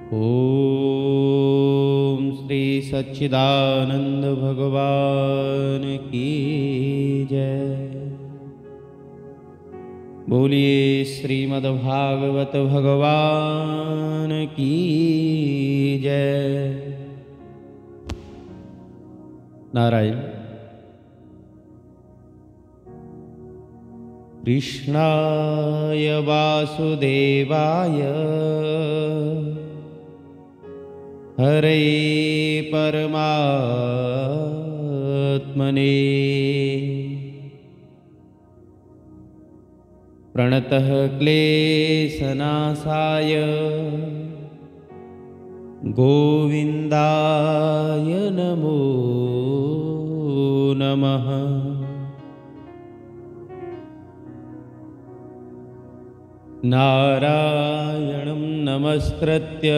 ओम श्री सच्चिदानंद भगवान की जय। बोलिए श्रीमद्भागवत भगवान की जय। नारायण। कृष्णाय वासुदेवाय हरे परमात्मने प्रणतः क्लेशनाशाय गोविन्दाय नमो नमः। नारायणं नमस्कृत्य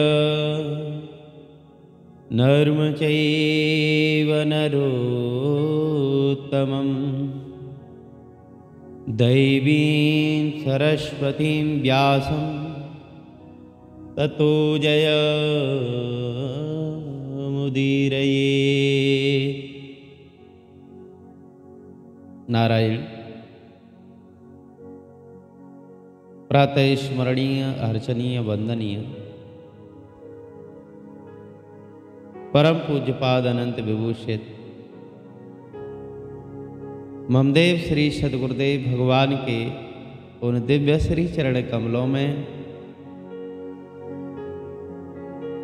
नरं चैव नरोत्तमं दैवीं सरस्वतीं व्यासं ततो जयमुदीरये। नारायण। प्रातः स्मरणीय अर्चनीय वंदनीय परम पूज्यपाद अनंत विभूषित ममदेव श्री सद्गुरुदेव भगवान के उन दिव्य श्री चरण कमलों में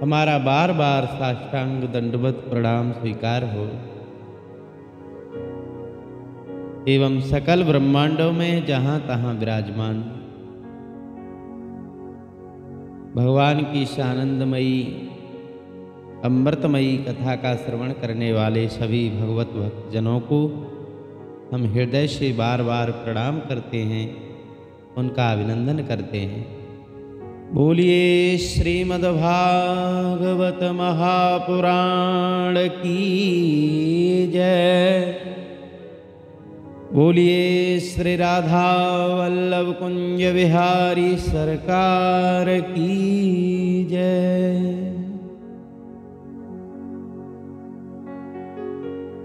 हमारा बार बार साष्टांग दंडवत प्रणाम स्वीकार हो एवं सकल ब्रह्मांडों में जहाँ तहाँ विराजमान भगवान की इस आनंदमयी अमृतमयी कथा का श्रवण करने वाले सभी भगवत भक्तजनों को हम हृदय से बार बार प्रणाम करते हैं, उनका अभिनंदन करते हैं। बोलिए श्रीमद्भागवत महापुराण की जय। बोलिए श्री राधा वल्लभ कुंज विहारी सरकार की जय।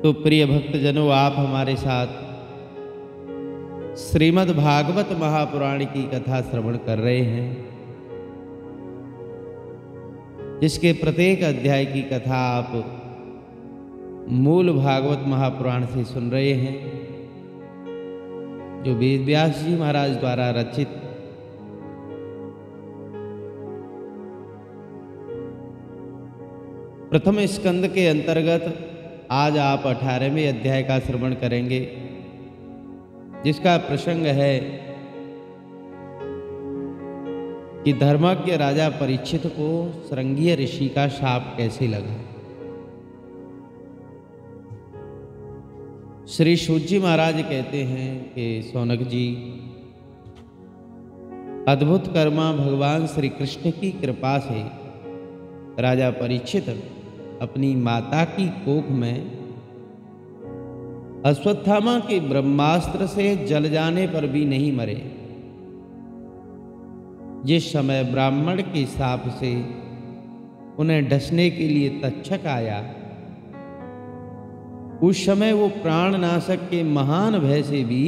तो प्रिय भक्तजनों, आप हमारे साथ श्रीमद् भागवत महापुराण की कथा श्रवण कर रहे हैं, जिसके प्रत्येक अध्याय की कथा आप मूल भागवत महापुराण से सुन रहे हैं, जो वेद व्यास जी महाराज द्वारा रचित प्रथम स्कंद के अंतर्गत आज आप 18वें अध्याय का श्रवण करेंगे, जिसका प्रसंग है कि धर्मज्ञ राजा परीक्षित को श्रृंगीय ऋषि का शाप कैसे लगा। श्री सूत जी महाराज कहते हैं कि सौनक जी, अद्भुत कर्मा भगवान श्री कृष्ण की कृपा से राजा परीक्षित अपनी माता की कोख में अश्वत्थामा के ब्रह्मास्त्र से जल जाने पर भी नहीं मरे। जिस समय ब्राह्मण के शाप से उन्हें डसने के लिए तक्षक आया, उस समय वो प्राणनाशक के महान भय से भी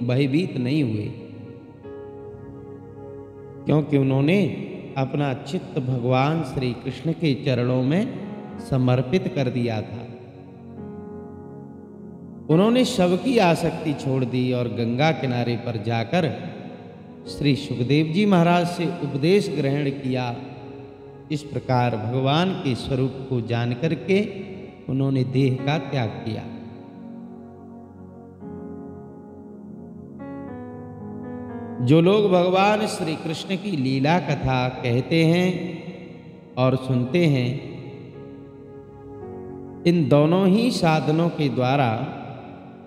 भयभीत नहीं हुए, क्योंकि उन्होंने अपना चित्त भगवान श्री कृष्ण के चरणों में समर्पित कर दिया था। उन्होंने शव की आसक्ति छोड़ दी और गंगा किनारे पर जाकर श्री सुखदेव जी महाराज से उपदेश ग्रहण किया। इस प्रकार भगवान के स्वरूप को जान करके उन्होंने देह का त्याग किया। जो लोग भगवान श्री कृष्ण की लीला कथा कहते हैं और सुनते हैं, इन दोनों ही साधनों के द्वारा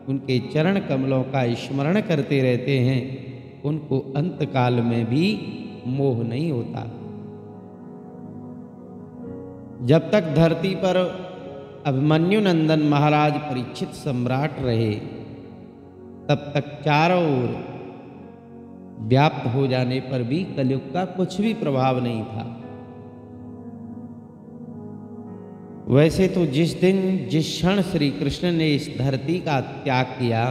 उनके चरण कमलों का स्मरण करते रहते हैं, उनको अंतकाल में भी मोह नहीं होता। जब तक धरती पर अभिमन्यु नंदन महाराज परीक्षित सम्राट रहे, तब तक चारों ओर व्याप्त हो जाने पर भी कलयुग का कुछ भी प्रभाव नहीं था। वैसे तो जिस दिन जिस क्षण श्री कृष्ण ने इस धरती का त्याग किया,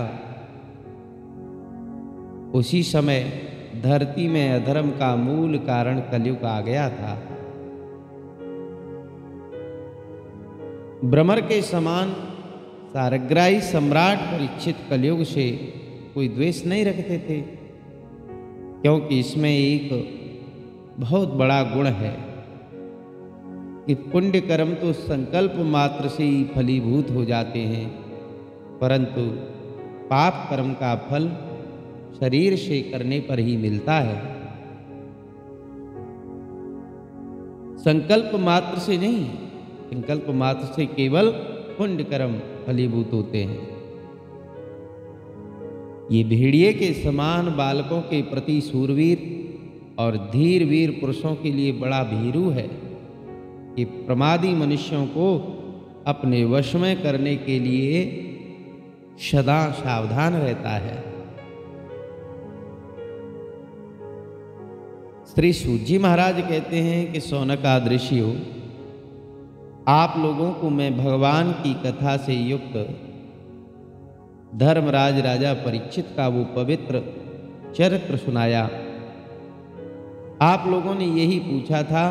उसी समय धरती में अधर्म का मूल कारण कलयुग आ गया था। भ्रमर के समान सारग्राही सम्राट परीक्षित कलयुग से कोई द्वेष नहीं रखते थे, क्योंकि इसमें एक बहुत बड़ा गुण है कि पुण्य कर्म तो संकल्प मात्र से ही फलीभूत हो जाते हैं, परंतु पाप कर्म का फल शरीर से करने पर ही मिलता है। संकल्प मात्र से नहीं, संकल्प मात्र से केवल पुण्य कर्म फलीभूत होते हैं। ये भेड़िए के समान बालकों के प्रति सूरवीर और धीर वीर पुरुषों के लिए बड़ा भीरू है कि प्रमादी मनुष्यों को अपने वश में करने के लिए सदा सावधान रहता है। श्री सूत जी महाराज कहते हैं कि सौनकादृशियों, आप लोगों को मैं भगवान की कथा से युक्त धर्मराज राजा परीक्षित का वो पवित्र चरित्र सुनाया। आप लोगों ने यही पूछा था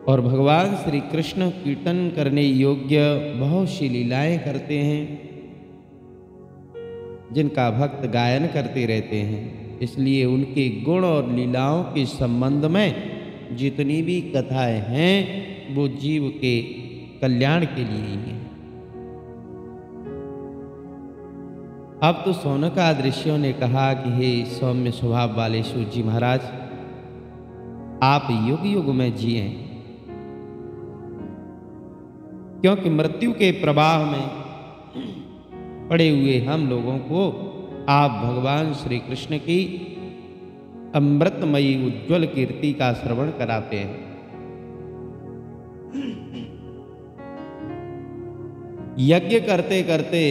और भगवान श्री कृष्ण कीर्तन करने योग्य बहुत सी लीलाएं करते हैं, जिनका भक्त गायन करते रहते हैं। इसलिए उनके गुण और लीलाओं के संबंध में जितनी भी कथाएं हैं वो जीव के कल्याण के लिए ही हैं। अब तो सौनकादृशियों ने कहा कि हे सौम्य स्वभाव वाले सूत जी महाराज, आप युग युग में जिए, क्योंकि मृत्यु के प्रवाह में पड़े हुए हम लोगों को आप भगवान श्री कृष्ण की अमृतमयी उज्ज्वल कीर्ति का श्रवण कराते हैं। यज्ञ करते करते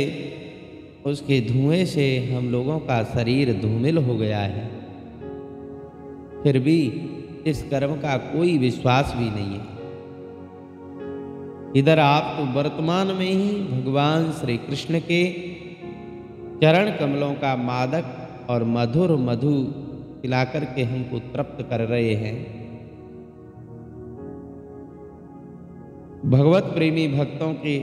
उसके धुएं से हम लोगों का शरीर धूमिल हो गया है, फिर भी इस कर्म का कोई विश्वास भी नहीं है। इधर आप तो वर्तमान में ही भगवान श्री कृष्ण के चरण कमलों का मादक और मधुर मधु पिलाकर के हमको तृप्त कर रहे हैं। भगवत प्रेमी भक्तों के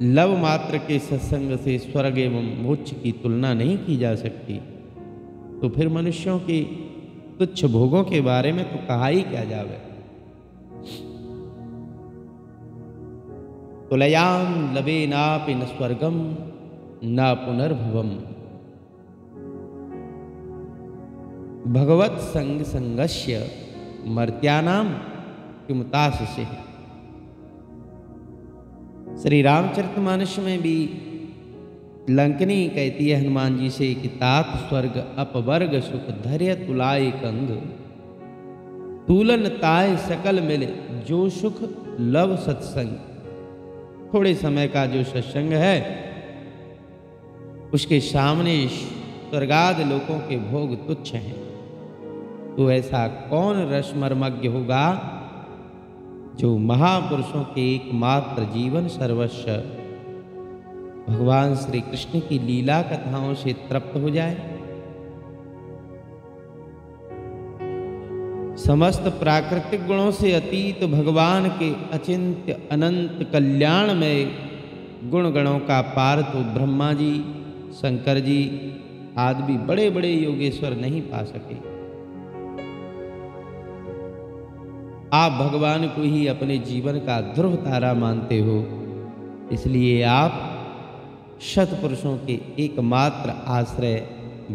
लव मात्र के सत्संग से स्वर्ग एवं मोक्ष की तुलना नहीं की जा सकती, तो फिर मनुष्यों की तुच्छ भोगों के बारे में तो कहा ही क्या जावे। तुलयाम लवे नापि न स्वर्गम न पुनर्भवम, भगवत संग संगस्य मर्त्यानाम किमुतास्य। श्री रामचरितमानस में भी लंकनी कहती है हनुमान जी से कि तात स्वर्ग अपवर्ग सुख धैर्य तुलाय कंग, तूलन ताय सकल मिल जो सुख लव सत्संग। थोड़े समय का जो सत्संग है उसके सामने स्वर्गाद लोकों के भोग तुच्छ हैं। तो ऐसा कौन रसमर्मज्ञ होगा जो महापुरुषों के एकमात्र जीवन सर्वस्व भगवान श्री कृष्ण की लीला कथाओं से तृप्त हो जाए। समस्त प्राकृतिक गुणों से अतीत भगवान के अचिंत्य अनंत कल्याण में गुण गणों का पार तो ब्रह्मा जी, शंकर जी आदि भी बड़े बड़े योगेश्वर नहीं पा सके। आप भगवान को ही अपने जीवन का ध्रुव तारा मानते हो, इसलिए आप सत्पुरुषों के एकमात्र आश्रय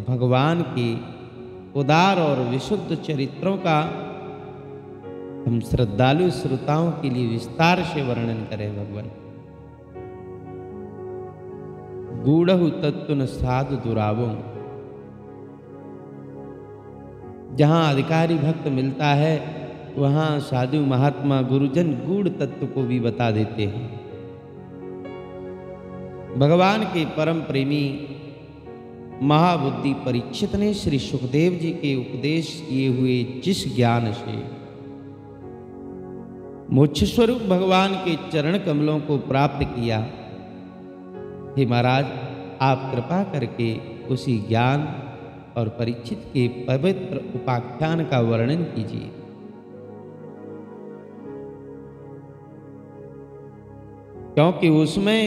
भगवान के उदार और विशुद्ध चरित्रों का हम श्रद्धालु श्रोताओं के लिए विस्तार से वर्णन करें। भगवान गूढ़हु तत्व साधु दुरावो, जहां अधिकारी भक्त मिलता है वहां साधु महात्मा गुरुजन गूढ़ तत्व को भी बता देते हैं। भगवान के परम प्रेमी महाबुद्धि परीक्षित ने श्री सुखदेव जी के उपदेश किए हुए जिस ज्ञान से मोक्ष स्वरूप भगवान के चरण कमलों को प्राप्त किया। हे महाराज, आप कृपा करके उसी ज्ञान और परीक्षित के पवित्र उपाख्यान का वर्णन कीजिए। क्योंकि उसमें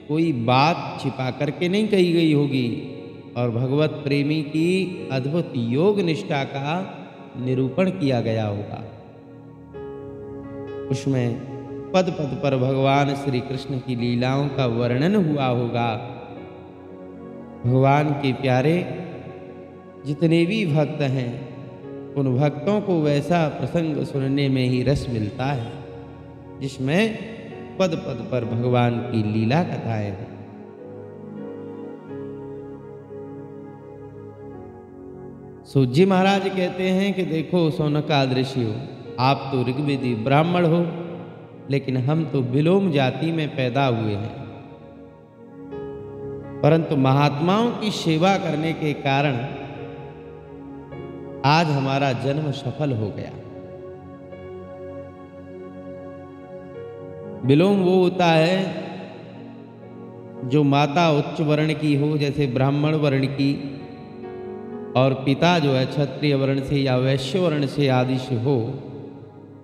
कोई बात छिपा करके नहीं कही गई होगी और भगवत प्रेमी की अद्भुत योग निष्ठा का निरूपण किया गया होगा। उसमें पद पद पर भगवान श्री कृष्ण की लीलाओं का वर्णन हुआ होगा। भगवान के प्यारे जितने भी भक्त हैं, उन भक्तों को वैसा प्रसंग सुनने में ही रस मिलता है जिसमें पद पद पर भगवान की लीला कथाएं हैं। सूत जी महाराज कहते हैं कि देखो सौनकादृषि हो, आप तो ऋग्वेदी ब्राह्मण हो, लेकिन हम तो विलोम जाति में पैदा हुए हैं, परंतु महात्माओं की सेवा करने के कारण आज हमारा जन्म सफल हो गया। विलोम वो होता है जो माता उच्च वर्ण की हो, जैसे ब्राह्मण वर्ण की, और पिता जो है क्षत्रिय वर्ण से या वैश्य वर्ण से आदि से हो,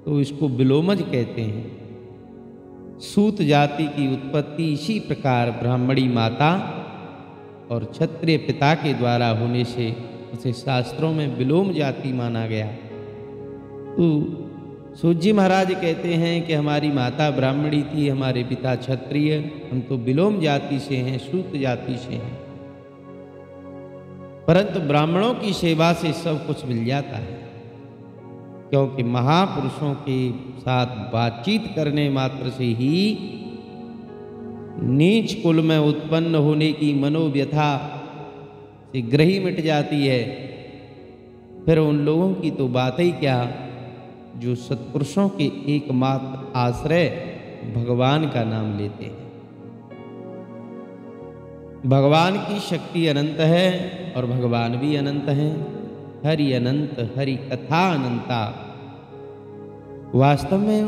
तो इसको विलोमज कहते हैं। सूत जाति की उत्पत्ति इसी प्रकार ब्राह्मणी माता और क्षत्रिय पिता के द्वारा होने से उसे शास्त्रों में विलोम जाति माना गया। तो सूत जी महाराज कहते हैं कि हमारी माता ब्राह्मणी थी, हमारे पिता क्षत्रिय, हम तो विलोम जाति से हैं, सूत जाति से हैं। परंतु ब्राह्मणों की सेवा से सब कुछ मिल जाता है, क्योंकि महापुरुषों के साथ बातचीत करने मात्र से ही नीच कुल में उत्पन्न होने की मनोव्यथा शीघ्र ही मिट जाती है। फिर उन लोगों की तो बात ही क्या जो सत्पुरुषों के एकमात्र आश्रय भगवान का नाम लेते हैं। भगवान की शक्ति अनंत है और भगवान भी अनंत हैं। हरि अनंत, हरि कथा अनंता। वास्तव में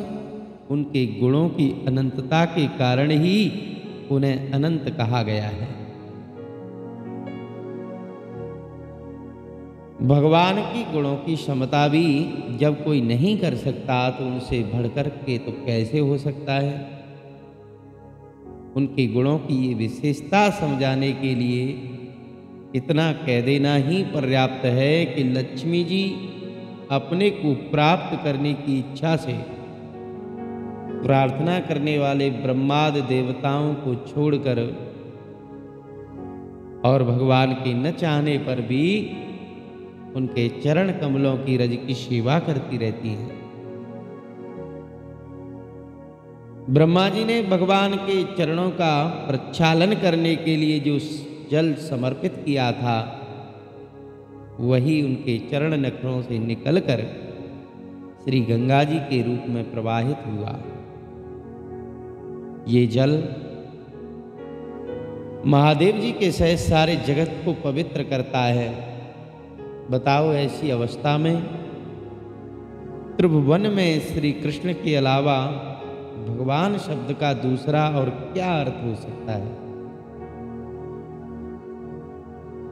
उनके गुणों की अनंतता के कारण ही उन्हें अनंत कहा गया है। भगवान की गुणों की क्षमता भी जब कोई नहीं कर सकता तो उनसे बढ़कर के तो कैसे हो सकता है। उनके गुणों की ये विशेषता समझाने के लिए इतना कह देना ही पर्याप्त है कि लक्ष्मी जी अपने को प्राप्त करने की इच्छा से प्रार्थना करने वाले ब्रह्मादि देवताओं को छोड़कर और भगवान के न चाहने पर भी उनके चरण कमलों की रज की सेवा करती रहती हैं। ब्रह्मा जी ने भगवान के चरणों का प्रक्षालन करने के लिए जो जल समर्पित किया था, वही उनके चरण नखरों से निकलकर श्री गंगा जी के रूप में प्रवाहित हुआ। ये जल महादेव जी के सहित सारे जगत को पवित्र करता है। बताओ ऐसी अवस्था में त्रिभुवन में श्री कृष्ण के अलावा भगवान शब्द का दूसरा और क्या अर्थ हो सकता है।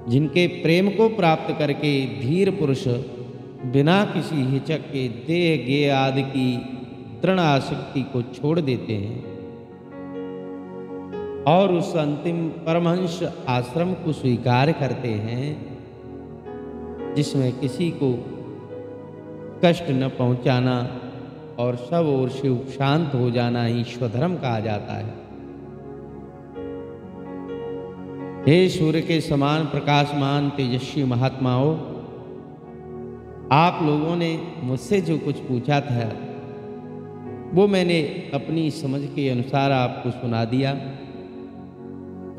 जिनके प्रेम को प्राप्त करके धीर पुरुष बिना किसी हिचक के देह गेय आदि की दृढ़ आसक्ति को छोड़ देते हैं और उस अंतिम परमहंस आश्रम को स्वीकार करते हैं जिसमें किसी को कष्ट न पहुंचाना और सब ओर से शांत हो जाना ही स्वधर्म कहा जाता है। हे सूर्य के समान प्रकाशमान तेजस्वी महात्माओं, आप लोगों ने मुझसे जो कुछ पूछा था वो मैंने अपनी समझ के अनुसार आपको सुना दिया,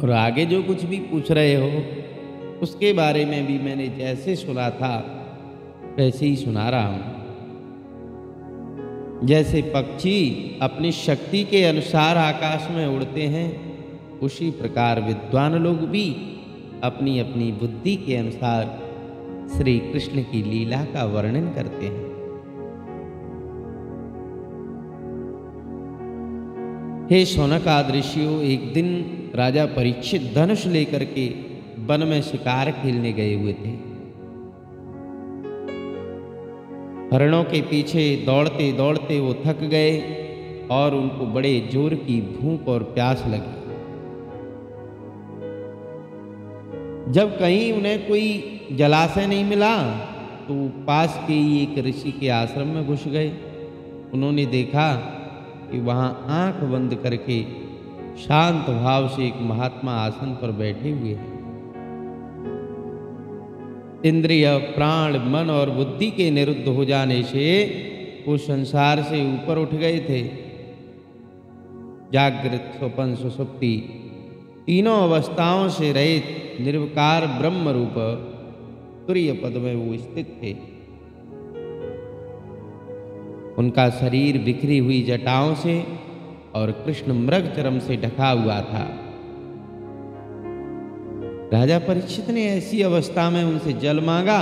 और आगे जो कुछ भी पूछ रहे हो उसके बारे में भी मैंने जैसे सुना था वैसे ही सुना रहा हूं। जैसे पक्षी अपनी शक्ति के अनुसार आकाश में उड़ते हैं, उसी प्रकार विद्वान लोग भी अपनी अपनी बुद्धि के अनुसार श्री कृष्ण की लीला का वर्णन करते हैं। हे शौनक आदि ऋषियों, एक दिन राजा परीक्षित धनुष लेकर के वन में शिकार खेलने गए हुए थे। हरणों के पीछे दौड़ते दौड़ते वो थक गए और उनको बड़े जोर की भूख और प्यास लगी। जब कहीं उन्हें कोई जलाशय नहीं मिला तो पास के ही एक ऋषि के आश्रम में घुस गए। उन्होंने देखा कि वहां आंख बंद करके शांत भाव से एक महात्मा आसन पर बैठे हुए हैं। इंद्रिय, प्राण, मन और बुद्धि के निरुद्ध हो जाने से वो संसार से ऊपर उठ गए थे। जागृत, स्वप्न, सुषुप्ति तीनों अवस्थाओं से रहित निर्विकार ब्रह्म रूप तुरीय पद में वो स्थित थे। उनका शरीर बिखरी हुई जटाओं से और कृष्ण मृग चरम से ढका हुआ था। राजा परीक्षित ने ऐसी अवस्था में उनसे जल मांगा,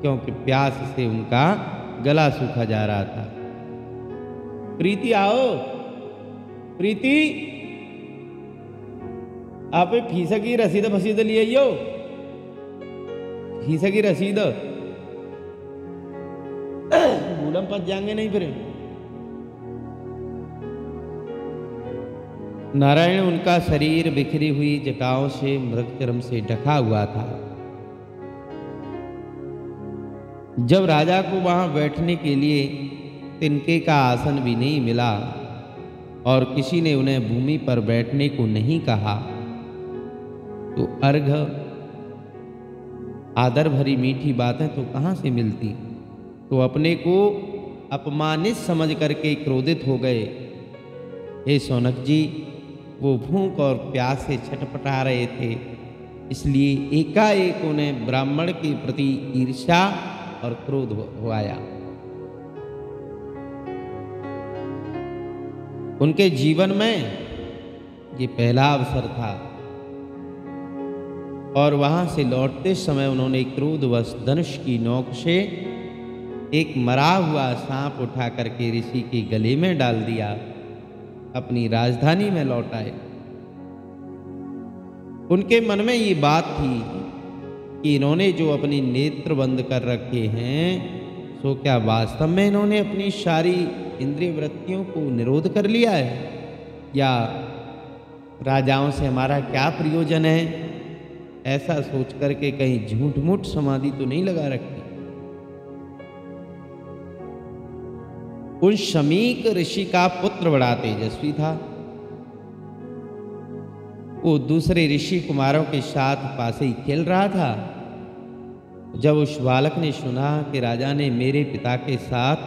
क्योंकि प्यास से उनका गला सूखा जा रहा था। प्रीति आओ, प्रीति आप फीस की रसीद फसीद ले आइयो, फीस की रसीद भूलम पच जाएंगे नहीं फिर। नारायण, उनका शरीर बिखरी हुई जटाओं से मृगचर्म से ढका हुआ था। जब राजा को वहां बैठने के लिए तिनके का आसन भी नहीं मिला और किसी ने उन्हें भूमि पर बैठने को नहीं कहा, तो अर्घ, आदर भरी मीठी बातें तो कहां से मिलती। तो अपने को अपमानित समझ करके क्रोधित हो गए। हे शौनक जी, वो भूख और प्यास से छटपटा रहे थे, इसलिए एकाएक उन्हें ब्राह्मण के प्रति ईर्ष्या और क्रोध हो आया। उनके जीवन में ये पहला अवसर था और वहां से लौटते समय उन्होंने क्रोधवश धनुष की नोक से एक मरा हुआ सांप उठा करके ऋषि के गले में डाल दिया। अपनी राजधानी में लौट आए। उनके मन में ये बात थी कि इन्होंने जो अपनी नेत्र बंद कर रखे हैं, सो क्या वास्तव में इन्होंने अपनी सारी इंद्रिय वृत्तियों को निरोध कर लिया है, या राजाओं से हमारा क्या प्रयोजन है। ऐसा सोच करके कहीं झूठ मूठ समाधि तो नहीं लगा रखी। उस शमीक ऋषि का पुत्र बड़ा तेजस्वी था। वो दूसरे ऋषि कुमारों के साथ पासे ही खेल रहा था। जब उस बालक ने सुना कि राजा ने मेरे पिता के साथ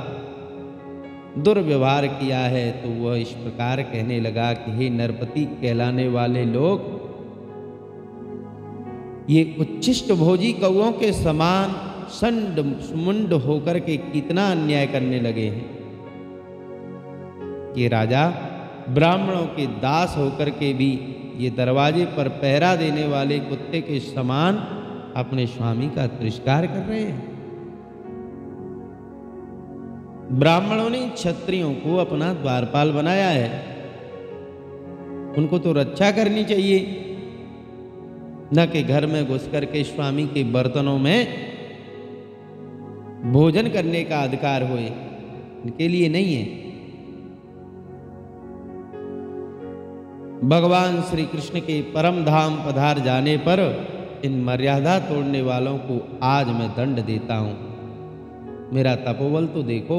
दुर्व्यवहार किया है, तो वह इस प्रकार कहने लगा कि हे नरपति कहलाने वाले लोग, ये उच्छिष्ट भोजी कौओं के समान संड मुंड होकर के कितना अन्याय करने लगे हैं। ये राजा ब्राह्मणों के दास होकर के भी ये दरवाजे पर पहरा देने वाले कुत्ते के समान अपने स्वामी का तिरस्कार कर रहे हैं। ब्राह्मणों ने क्षत्रियों को अपना द्वारपाल बनाया है, उनको तो रक्षा करनी चाहिए, न कि घर में घुस करके स्वामी के बर्तनों में भोजन करने का अधिकार होए, इनके लिए नहीं है। भगवान श्री कृष्ण के परम धाम पधार जाने पर इन मर्यादा तोड़ने वालों को आज मैं दंड देता हूं। मेरा तपोबल तो देखो।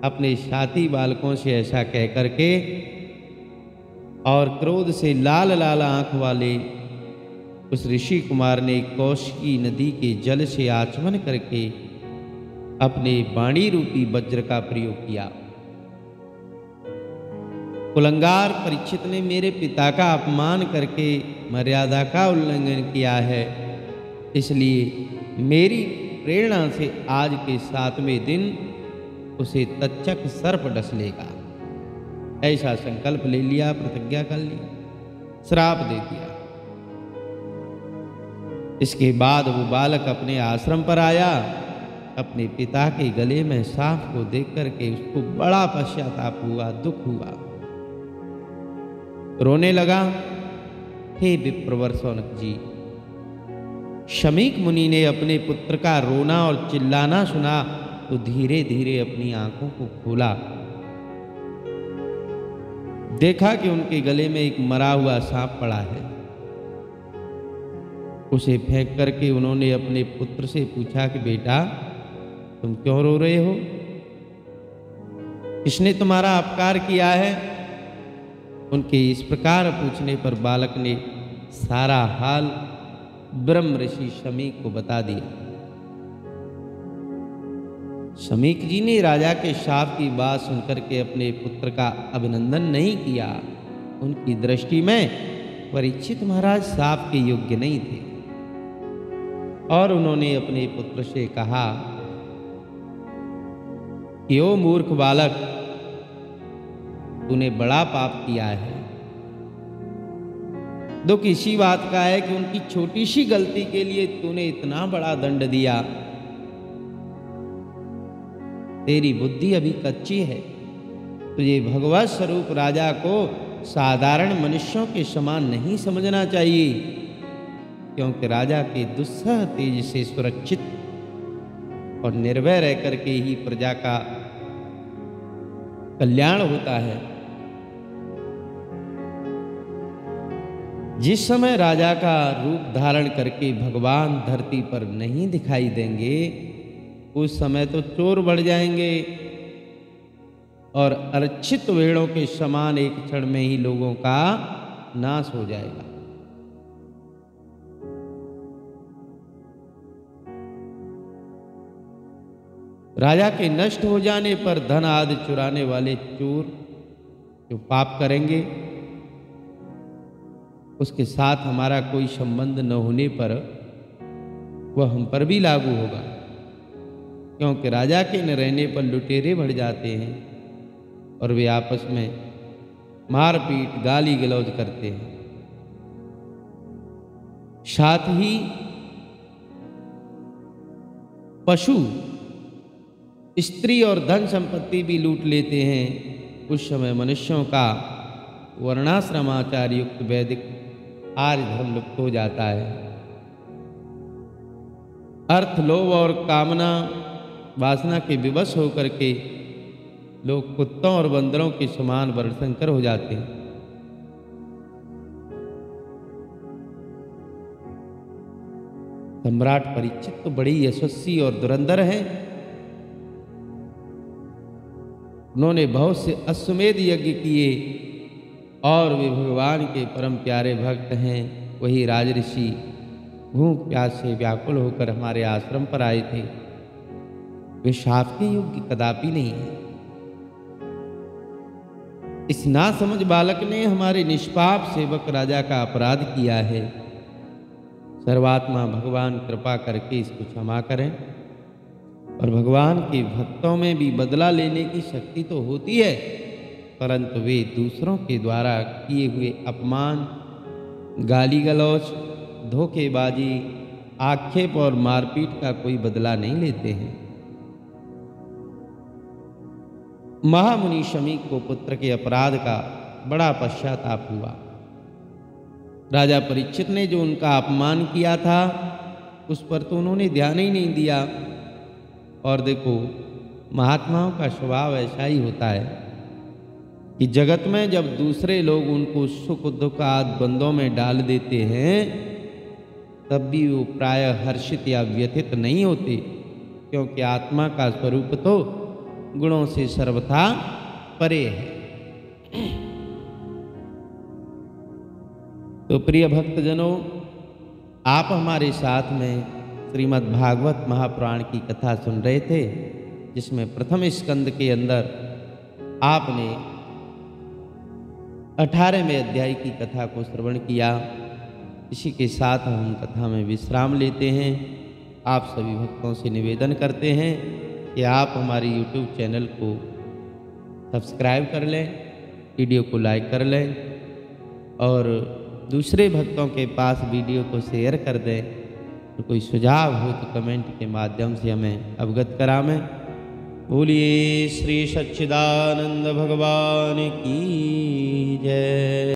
अपने साथी बालकों से ऐसा कह करके और क्रोध से लाल लाल आंख वाले उस ऋषि कुमार ने कौशिकी नदी के जल से आचमन करके अपने वाणी रूपी वज्र का प्रयोग किया। कुलंगार परीक्षित ने मेरे पिता का अपमान करके मर्यादा का उल्लंघन किया है, इसलिए मेरी प्रेरणा से आज के 7वें दिन उसे तक्षक सर्प डस लेगा। ऐसा संकल्प ले लिया, प्रतिज्ञा कर ली, श्राप दे दिया। इसके बाद वो बालक अपने आश्रम पर आया अपने पिता के गले में सांप को देख करके उसको बड़ा पश्चाताप हुआ, दुख हुआ, रोने लगा। हे विप्रवर शौनक जी, शमीक मुनि ने अपने पुत्र का रोना और चिल्लाना सुना तो धीरे धीरे अपनी आंखों को खोला। देखा कि उनके गले में एक मरा हुआ सांप पड़ा है। उसे फेंक करके उन्होंने अपने पुत्र से पूछा कि बेटा, तुम क्यों रो रहे हो? किसने तुम्हारा अपकार किया है? उनके इस प्रकार पूछने पर बालक ने सारा हाल ब्रह्म ऋषि शमीक को बता दिया। शमीक जी ने राजा के शाप की बात सुनकर के अपने पुत्र का अभिनंदन नहीं किया। उनकी दृष्टि में परीक्षित महाराज शाप के योग्य नहीं थे और उन्होंने अपने पुत्र से कहा कि ओ मूर्ख बालक, तूने बड़ा पाप किया है। दुख इसी बात का है कि उनकी छोटी सी गलती के लिए तूने इतना बड़ा दंड दिया। तेरी बुद्धि अभी कच्ची है। तुझे भगवत स्वरूप राजा को साधारण मनुष्यों के समान नहीं समझना चाहिए, क्योंकि राजा के दुस्सह तेज से सुरक्षित और निर्भय रह करके ही प्रजा का कल्याण होता है। जिस समय राजा का रूप धारण करके भगवान धरती पर नहीं दिखाई देंगे, उस समय तो चोर बढ़ जाएंगे और अर्चित भेड़ों के समान एक क्षण में ही लोगों का नाश हो जाएगा। राजा के नष्ट हो जाने पर धन आदि चुराने वाले चोर जो पाप करेंगे, उसके साथ हमारा कोई संबंध न होने पर वह हम पर भी लागू होगा, क्योंकि राजा के न रहने पर लुटेरे बढ़ जाते हैं और वे आपस में मारपीट गाली गलौज करते हैं। साथ ही पशु, स्त्री और धन संपत्ति भी लूट लेते हैं। उस समय मनुष्यों का वर्णाश्रमाचार युक्त वैदिक आर्य धर्म लुप्त हो जाता है। अर्थ, लोभ और कामना वासना के विवश होकर के लोग कुत्तों और बंदरों के समान वर्णशंकर हो जाते हैं। सम्राट परीक्षित तो बड़ी यशस्वी और धुरंधर हैं। उन्होंने बहुत से अश्वमेध यज्ञ किए और वे भगवान के परम प्यारे भक्त हैं। वही राजऋषि भूख प्यास से व्याकुल होकर हमारे आश्रम पर आए थे। वे शाप के योग्य कदापि नहीं है। इस नासमझ बालक ने हमारे निष्पाप सेवक राजा का अपराध किया है। सर्वात्मा भगवान कृपा करके इसको क्षमा करें। और भगवान के भक्तों में भी बदला लेने की शक्ति तो होती है, परंतु वे दूसरों के द्वारा किए हुए अपमान, गाली गलौज, धोखेबाजी, आक्षेप और मारपीट का कोई बदला नहीं लेते हैं। महामुनि शमीक को पुत्र के अपराध का बड़ा पश्चाताप हुआ। राजा परीक्षित ने जो उनका अपमान किया था, उस पर तो उन्होंने ध्यान ही नहीं दिया। और देखो, महात्माओं का स्वभाव ऐसा ही होता है कि जगत में जब दूसरे लोग उनको सुख दुख आदि बंधों में डाल देते हैं, तब भी वो प्रायः हर्षित या व्यथित नहीं होते, क्योंकि आत्मा का स्वरूप तो गुणों से सर्वथा परे है। तो प्रिय भक्तजनों, आप हमारे साथ में श्रीमद् भागवत महापुराण की कथा सुन रहे थे, जिसमें प्रथम स्कंद के अंदर आपने 18वें अध्याय की कथा को श्रवण किया। इसी के साथ हम कथा में विश्राम लेते हैं। आप सभी भक्तों से निवेदन करते हैं कि आप हमारे YouTube चैनल को सब्सक्राइब कर लें, वीडियो को लाइक कर लें और दूसरे भक्तों के पास वीडियो को शेयर कर दें, और कोई सुझाव हो तो कमेंट के माध्यम से हमें अवगत करावें। बोलिए श्री सच्चिदानंद भगवान की जय।